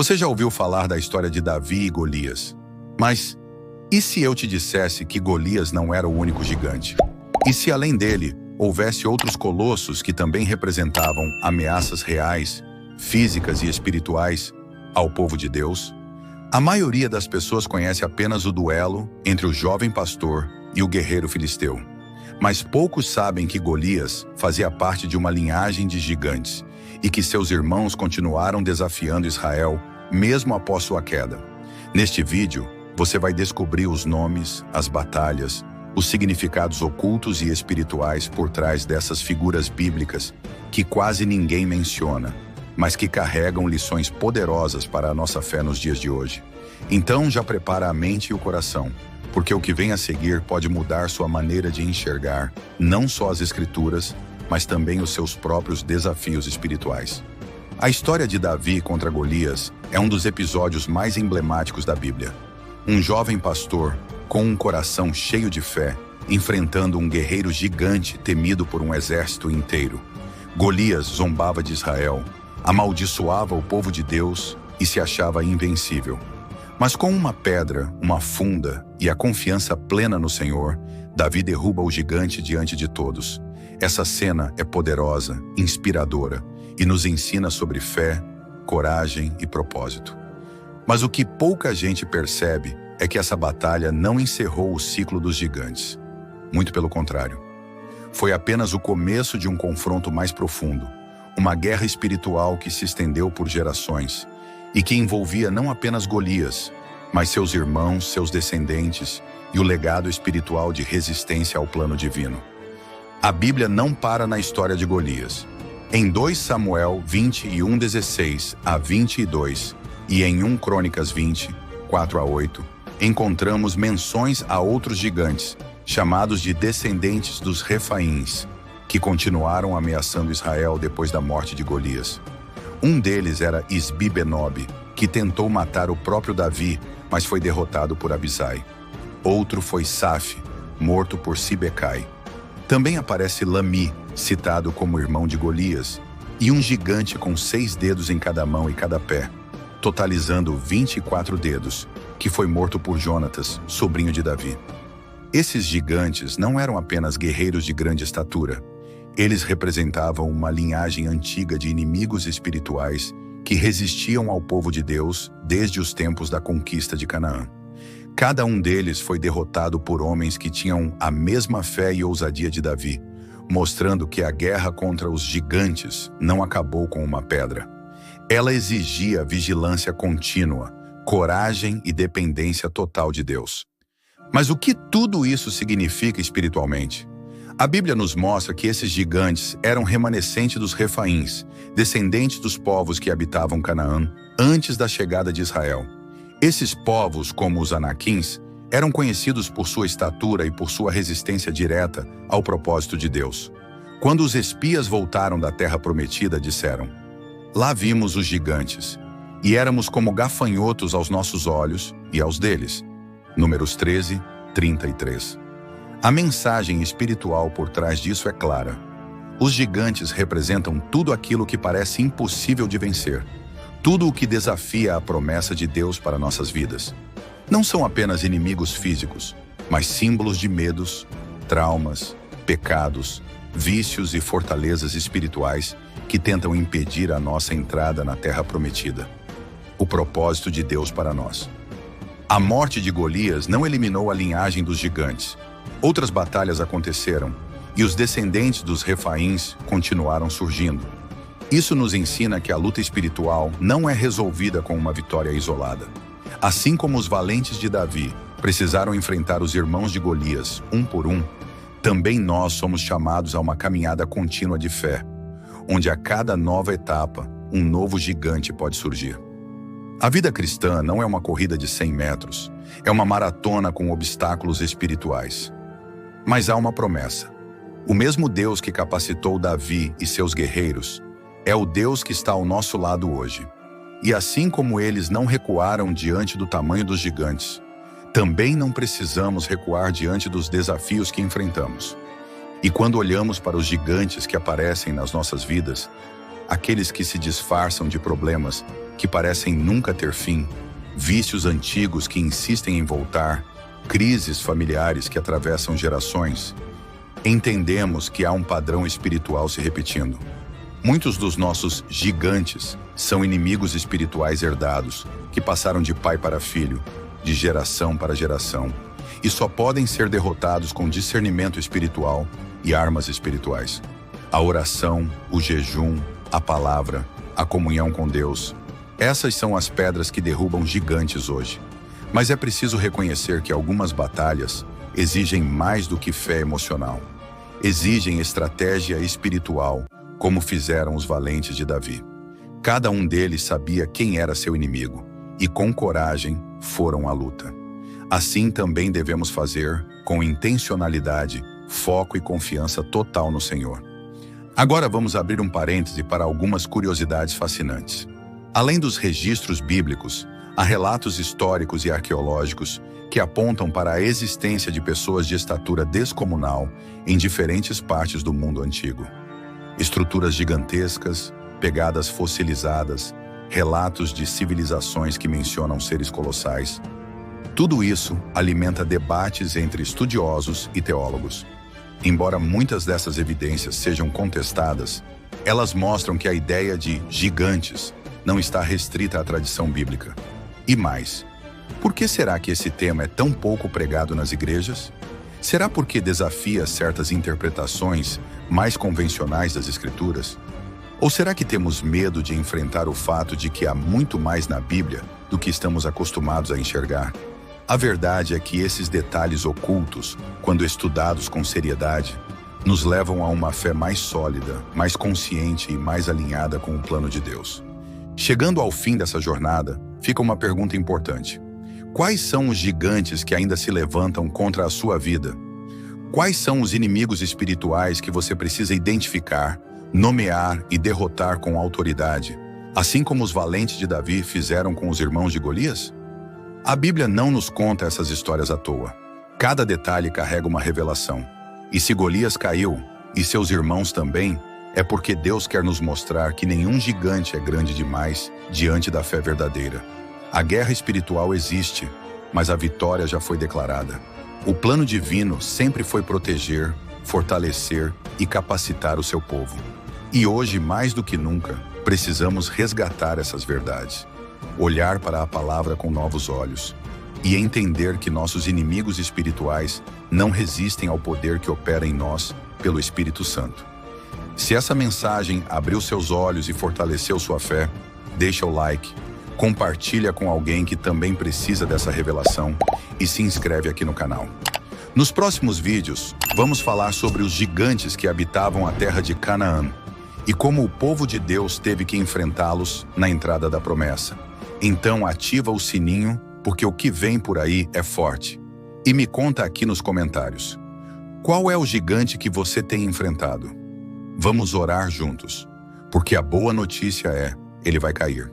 Você já ouviu falar da história de Davi e Golias? Mas e se eu te dissesse que Golias não era o único gigante? E se além dele houvesse outros colossos que também representavam ameaças reais, físicas e espirituais ao povo de Deus? A maioria das pessoas conhece apenas o duelo entre o jovem pastor e o guerreiro filisteu. Mas poucos sabem que Golias fazia parte de uma linhagem de gigantes e que seus irmãos continuaram desafiando Israel mesmo após sua queda. Neste vídeo, você vai descobrir os nomes, as batalhas, os significados ocultos e espirituais por trás dessas figuras bíblicas que quase ninguém menciona, mas que carregam lições poderosas para a nossa fé nos dias de hoje. Então já prepara a mente e o coração, porque o que vem a seguir pode mudar sua maneira de enxergar não só as Escrituras, mas também os seus próprios desafios espirituais. A história de Davi contra Golias é um dos episódios mais emblemáticos da Bíblia. Um jovem pastor, com um coração cheio de fé, enfrentando um guerreiro gigante temido por um exército inteiro. Golias zombava de Israel, amaldiçoava o povo de Deus e se achava invencível. Mas com uma pedra, uma funda e a confiança plena no Senhor, Davi derruba o gigante diante de todos. Essa cena é poderosa, inspiradora e nos ensina sobre fé, coragem e propósito. Mas o que pouca gente percebe é que essa batalha não encerrou o ciclo dos gigantes. Muito pelo contrário. Foi apenas o começo de um confronto mais profundo, uma guerra espiritual que se estendeu por gerações e que envolvia não apenas Golias, mas seus irmãos, seus descendentes e o legado espiritual de resistência ao plano divino. A Bíblia não para na história de Golias. Em 2 Samuel 21:16 a 22 e em 1 Crônicas 20, 4 a 8, encontramos menções a outros gigantes, chamados de descendentes dos Refaíns, que continuaram ameaçando Israel depois da morte de Golias. Um deles era Isbi-Benob, que tentou matar o próprio Davi, mas foi derrotado por Abisai. Outro foi Saf, morto por Sibecai. Também aparece Lami, citado como irmão de Golias, e um gigante com 6 dedos em cada mão e cada pé, totalizando 24 dedos, que foi morto por Jonatas, sobrinho de Davi. Esses gigantes não eram apenas guerreiros de grande estatura. Eles representavam uma linhagem antiga de inimigos espirituais que resistiam ao povo de Deus desde os tempos da conquista de Canaã. Cada um deles foi derrotado por homens que tinham a mesma fé e ousadia de Davi, mostrando que a guerra contra os gigantes não acabou com uma pedra. Ela exigia vigilância contínua, coragem e dependência total de Deus. Mas o que tudo isso significa espiritualmente? A Bíblia nos mostra que esses gigantes eram remanescentes dos Refaíns, descendentes dos povos que habitavam Canaã antes da chegada de Israel. Esses povos, como os Anaquins, eram conhecidos por sua estatura e por sua resistência direta ao propósito de Deus. Quando os espias voltaram da terra prometida, disseram: "Lá vimos os gigantes, e éramos como gafanhotos aos nossos olhos e aos deles." Números 13, 33. A mensagem espiritual por trás disso é clara. Os gigantes representam tudo aquilo que parece impossível de vencer, tudo o que desafia a promessa de Deus para nossas vidas. Não são apenas inimigos físicos, mas símbolos de medos, traumas, pecados, vícios e fortalezas espirituais que tentam impedir a nossa entrada na terra prometida. O propósito de Deus para nós. A morte de Golias não eliminou a linhagem dos gigantes. Outras batalhas aconteceram e os descendentes dos Refaíns continuaram surgindo. Isso nos ensina que a luta espiritual não é resolvida com uma vitória isolada. Assim como os valentes de Davi precisaram enfrentar os irmãos de Golias, um por um, também nós somos chamados a uma caminhada contínua de fé, onde a cada nova etapa, um novo gigante pode surgir. A vida cristã não é uma corrida de 100 metros, é uma maratona com obstáculos espirituais. Mas há uma promessa. O mesmo Deus que capacitou Davi e seus guerreiros é o Deus que está ao nosso lado hoje. E assim como eles não recuaram diante do tamanho dos gigantes, também não precisamos recuar diante dos desafios que enfrentamos. E quando olhamos para os gigantes que aparecem nas nossas vidas, aqueles que se disfarçam de problemas que parecem nunca ter fim, vícios antigos que insistem em voltar, crises familiares que atravessam gerações, entendemos que há um padrão espiritual se repetindo. Muitos dos nossos gigantes são inimigos espirituais herdados, que passaram de pai para filho, de geração para geração, e só podem ser derrotados com discernimento espiritual e armas espirituais. A oração, o jejum, a palavra, a comunhão com Deus. Essas são as pedras que derrubam gigantes hoje. Mas é preciso reconhecer que algumas batalhas exigem mais do que fé emocional. Exigem estratégia espiritual, como fizeram os valentes de Davi. Cada um deles sabia quem era seu inimigo, e com coragem foram à luta. Assim também devemos fazer, com intencionalidade, foco e confiança total no Senhor. Agora vamos abrir um parêntese para algumas curiosidades fascinantes. Além dos registros bíblicos, há relatos históricos e arqueológicos que apontam para a existência de pessoas de estatura descomunal em diferentes partes do mundo antigo. Estruturas gigantescas, pegadas fossilizadas, relatos de civilizações que mencionam seres colossais. Tudo isso alimenta debates entre estudiosos e teólogos. Embora muitas dessas evidências sejam contestadas, elas mostram que a ideia de gigantes não está restrita à tradição bíblica. E mais, por que será que esse tema é tão pouco pregado nas igrejas? Será porque desafia certas interpretações mais convencionais das Escrituras? Ou será que temos medo de enfrentar o fato de que há muito mais na Bíblia do que estamos acostumados a enxergar? A verdade é que esses detalhes ocultos, quando estudados com seriedade, nos levam a uma fé mais sólida, mais consciente e mais alinhada com o plano de Deus. Chegando ao fim dessa jornada, fica uma pergunta importante. Quais são os gigantes que ainda se levantam contra a sua vida? Quais são os inimigos espirituais que você precisa identificar, nomear e derrotar com autoridade, assim como os valentes de Davi fizeram com os irmãos de Golias? A Bíblia não nos conta essas histórias à toa. Cada detalhe carrega uma revelação. E se Golias caiu, e seus irmãos também, é porque Deus quer nos mostrar que nenhum gigante é grande demais diante da fé verdadeira. A guerra espiritual existe, mas a vitória já foi declarada. O plano divino sempre foi proteger, fortalecer e capacitar o seu povo. E hoje, mais do que nunca, precisamos resgatar essas verdades. Olhar para a palavra com novos olhos e entender que nossos inimigos espirituais não resistem ao poder que opera em nós pelo Espírito Santo. Se essa mensagem abriu seus olhos e fortaleceu sua fé, deixa o like, compartilha com alguém que também precisa dessa revelação e se inscreve aqui no canal. Nos próximos vídeos, vamos falar sobre os gigantes que habitavam a terra de Canaã e como o povo de Deus teve que enfrentá-los na entrada da promessa. Então ativa o sininho, porque o que vem por aí é forte. E me conta aqui nos comentários. Qual é o gigante que você tem enfrentado? Vamos orar juntos, porque a boa notícia é, ele vai cair.